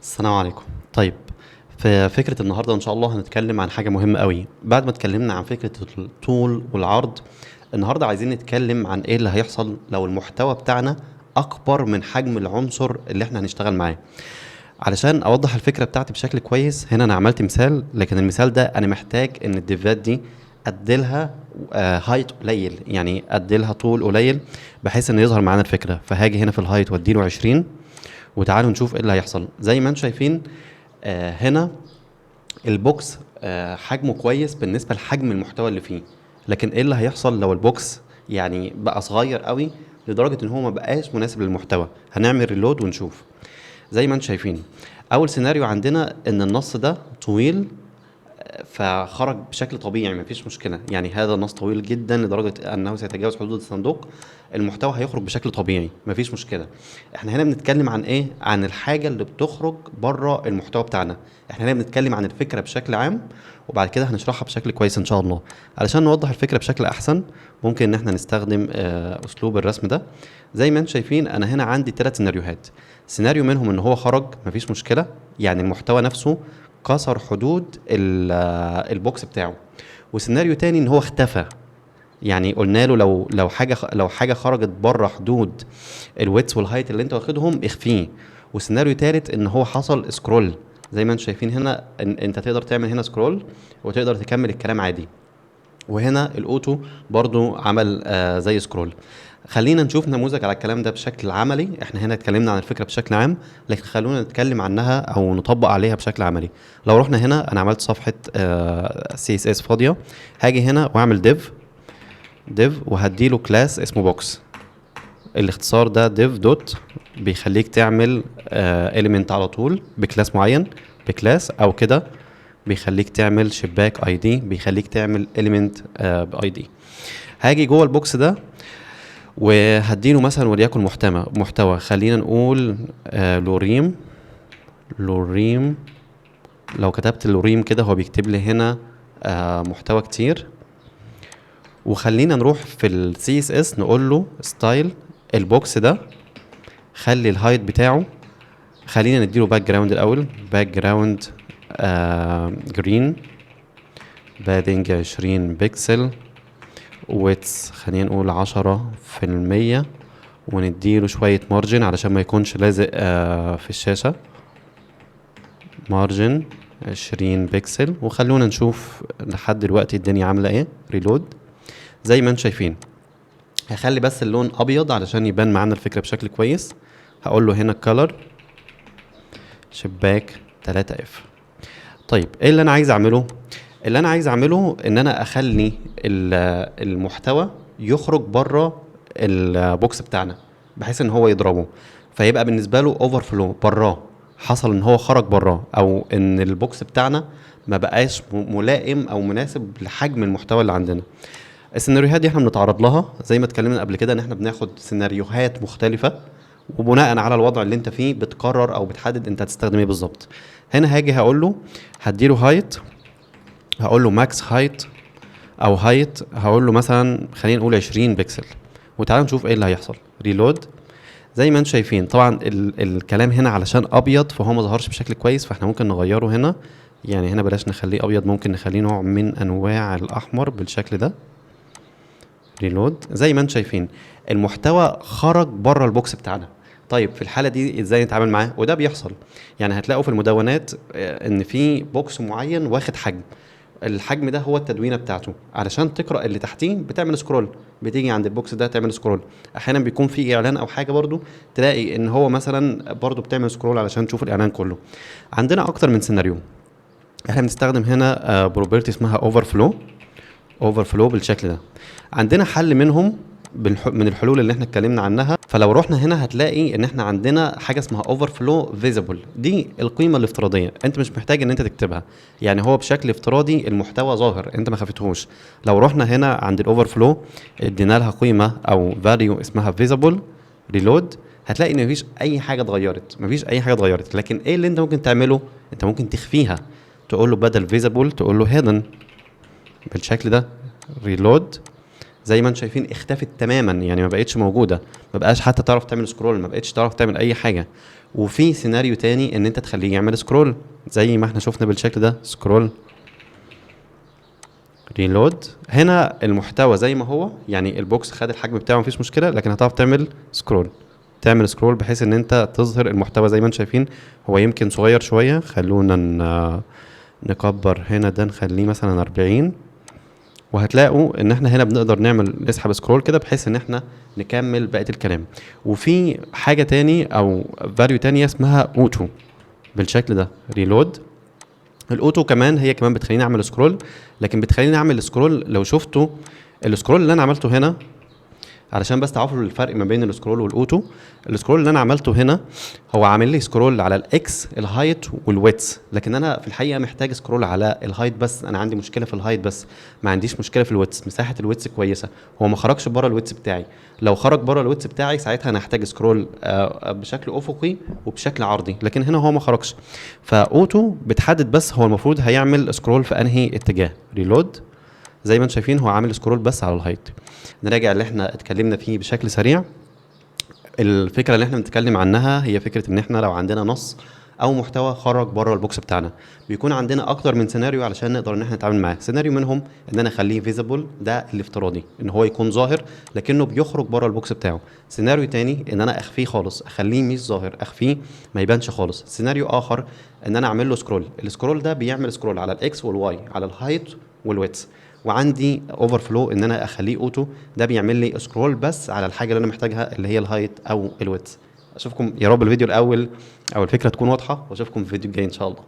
السلام عليكم. طيب، في فكرة النهارده إن شاء الله هنتكلم عن حاجة مهمة أوي. بعد ما اتكلمنا عن فكرة الطول والعرض، النهارده عايزين نتكلم عن إيه اللي هيحصل لو المحتوى بتاعنا أكبر من حجم العنصر اللي إحنا هنشتغل معاه. علشان أوضح الفكرة بتاعتي بشكل كويس، هنا أنا عملت مثال، لكن المثال ده أنا محتاج إن الديفات دي أديلها هايت قليل، يعني أديلها طول قليل بحيث إن يظهر معانا الفكرة. فهاجي هنا في الهايت وأديله 20، وتعالوا نشوف ايه اللي هيحصل. زي ما انتم شايفين هنا البوكس حجمه كويس بالنسبه لحجم المحتوى اللي فيه، لكن ايه اللي هيحصل لو البوكس يعني بقى صغير قوي لدرجه ان هو ما بقاش مناسب للمحتوى؟ هنعمل ريلود ونشوف. زي ما انتم شايفين، اول سيناريو عندنا ان النص ده طويل فخرج بشكل طبيعي، مفيش مشكله، يعني هذا النص طويل جدا لدرجه انه سيتجاوز حدود الصندوق، المحتوى هيخرج بشكل طبيعي، مفيش مشكله. احنا هنا بنتكلم عن ايه؟ عن الحاجه اللي بتخرج بره المحتوى بتاعنا. احنا هنا بنتكلم عن الفكره بشكل عام، وبعد كده هنشرحها بشكل كويس ان شاء الله. علشان نوضح الفكره بشكل احسن، ممكن ان احنا نستخدم اسلوب الرسم ده. زي ما انتم شايفين انا هنا عندي 3 سيناريوهات. سيناريو منهم ان هو خرج، مفيش مشكله، يعني المحتوى نفسه كسر حدود البوكس بتاعه. وسيناريو تاني ان هو اختفى، يعني قلنا له لو حاجه خرجت بره حدود الويتس والهايت اللي انت واخدهم اخفيه. وسيناريو تالت ان هو حصل سكرول. زي ما انتم شايفين هنا انت تقدر تعمل هنا سكرول وتقدر تكمل الكلام عادي. وهنا الاوتو برضو عمل زي سكرول. خلينا نشوف نموذج على الكلام ده بشكل عملي. احنا هنا اتكلمنا عن الفكره بشكل عام، لكن خلونا نتكلم عنها او نطبق عليها بشكل عملي. لو رحنا هنا، انا عملت صفحه سي اس اس فاضيه. هاجي هنا واعمل ديف وهديله كلاس اسمه بوكس. الاختصار ده ديف دوت، بيخليك تعمل اليمنت على طول بكلاس معين، بكلاس او كده بيخليك تعمل شباك اي دي، بيخليك تعمل اليمنت باي دي. هاجي جوه البوكس ده وهديله مثلا وليكن محتوى خلينا نقول لوريم. لو كتبت لوريم كده هو بيكتب لي هنا محتوى كتير. وخلينا نروح في السي اس اس نقول له ستايل البوكس ده، خلي الهايت بتاعه، خلينا نديله باك جراوند الاول، باك جراوند جرين، بادنج 20 بكسل، ويتس خلينا نقول 10%، ونديله شوية مارجن علشان ما يكونش لازق في الشاشة. مارجن 20 بكسل، وخلونا نشوف لحد دلوقتي الدنيا عاملة ايه. ريلود. زي ما انتم شايفين هخلي بس اللون ابيض علشان يبان معانا الفكرة بشكل كويس. هقول له هنا color شباك 3 اف. طيب ايه اللي انا عايز اعمله؟ اللي انا عايز اعمله ان انا اخلي المحتوى يخرج بره البوكس بتاعنا بحيث ان هو يضربه، فيبقى بالنسبه له اوفر فلو براه. حصل ان هو خرج براه، او ان البوكس بتاعنا ما بقاش ملائم او مناسب لحجم المحتوى اللي عندنا. السيناريوهات دي احنا بنتعرض لها زي ما اتكلمنا قبل كده، ان احنا بناخد سيناريوهات مختلفه، وبناء على الوضع اللي انت فيه بتقرر او بتحدد انت هتستخدم ايه بالظبط. هنا هاجي هقول له هديله هايت، هقول له ماكس هايت او هايت، هقول له مثلا خلينا نقول 20 بكسل، وتعالوا نشوف ايه اللي هيحصل. ريلود. زي ما انتم شايفين طبعا الكلام هنا علشان ابيض فهو ما ظهرش بشكل كويس، فاحنا ممكن نغيره هنا. يعني هنا بلاش نخليه ابيض، ممكن نخليه نوع من انواع الاحمر بالشكل ده. ريلود. زي ما انتم شايفين المحتوى خرج بره البوكس بتاعنا. طيب في الحاله دي ازاي نتعامل معاه؟ وده بيحصل، يعني هتلاقوا في المدونات ان في بوكس معين واخد حجم. الحجم ده هو التدوينه بتاعته، علشان تقرا اللي تحتيه بتعمل سكرول، بتيجي عند البوكس ده تعمل سكرول. احيانا بيكون في اعلان او حاجه برضو، تلاقي ان هو مثلا برضو بتعمل سكرول علشان تشوف الاعلان كله. عندنا اكتر من سيناريو. احنا بنستخدم هنا بروبرتي اسمها اوفر فلو بالشكل ده. عندنا حل منهم من الحلول اللي احنا اتكلمنا عنها. فلو رحنا هنا هتلاقي ان احنا عندنا حاجه اسمها اوفر فلو فيزيبل، دي القيمه الافتراضيه، انت مش محتاج ان انت تكتبها، يعني هو بشكل افتراضي المحتوى ظاهر انت ما خفتهوش. لو رحنا هنا عند الاوفر فلو ادينا لها قيمه او فاليو اسمها فيزيبل، ريلود، هتلاقي ان مفيش اي حاجه اتغيرت. لكن ايه اللي انت ممكن تعمله؟ انت ممكن تخفيها، تقول له بدل فيزيبل تقول له هيدن بالشكل ده. ريلود. زي ما انتم شايفين اختفت تماما، يعني ما بقتش موجوده، ما بقاش حتى تعرف تعمل سكرول، ما بقتش تعرف تعمل اي حاجه. وفي سيناريو تاني ان انت تخليه يعمل سكرول زي ما احنا شفنا بالشكل ده، سكرول ريلود. هنا المحتوى زي ما هو، يعني البوكس خد الحجم بتاعه مفيش مشكله، لكن هتعرف تعمل سكرول، تعمل سكرول بحيث ان انت تظهر المحتوى زي ما انتم شايفين. هو يمكن صغير شويه، خلونا نكبر هنا ده، نخليه مثلا 40. وهتلاقوا ان احنا هنا بنقدر نسحب سكرول كده بحيث ان احنا نكمل بقيه الكلام. وفي حاجه تاني او فاليو تانية اسمها اوتو بالشكل ده، ريلود. الاوتو كمان هي كمان بتخليني اعمل سكرول، لكن بتخليني اعمل سكرول لو شفتوا السكرول اللي انا عملته هنا، علشان بس تعرفوا الفرق ما بين السكرول والاوتو. السكرول اللي انا عملته هنا هو عامل لي سكرول على الاكس، الهايت والويتس، لكن انا في الحقيقه محتاج سكرول على الهايت بس. انا عندي مشكله في الهايت بس، ما عنديش مشكله في الويتس. مساحه الويتس كويسه، هو ما خرجش بره الويتس بتاعي. لو خرج بره الويتس بتاعي ساعتها انا هحتاج سكرول بشكل افقي وبشكل عرضي، لكن هنا هو ما خرجش. فاوتو بتحدد بس هو المفروض هيعمل سكرول في انهي اتجاه. ريلود زي ما انتم شايفين هو عامل سكرول بس على الهايت. نراجع اللي احنا اتكلمنا فيه بشكل سريع. الفكره اللي احنا بنتكلم عنها هي فكره ان احنا لو عندنا نص او محتوى خرج بره البوكس بتاعنا، بيكون عندنا اكتر من سيناريو علشان نقدر ان احنا نتعامل معاه. سيناريو منهم ان انا اخليه فيزيبل، ده الافتراضي ان هو يكون ظاهر لكنه بيخرج بره البوكس بتاعه. سيناريو تاني ان انا اخفيه خالص، اخليه مش ظاهر، اخفيه ما يبانش خالص. سيناريو اخر ان انا اعمل له سكرول، السكرول ده بيعمل سكرول على الاكس والواي، على الهايت والويتس. وعندي اوفر فلو ان انا اخليه اوتو، ده بيعمل لي سكرول بس على الحاجه اللي انا محتاجها اللي هي الهايت او الويتس. اشوفكم يا رب الفيديو الاول او الفكره تكون واضحه، واشوفكم في الفيديو الجاي ان شاء الله.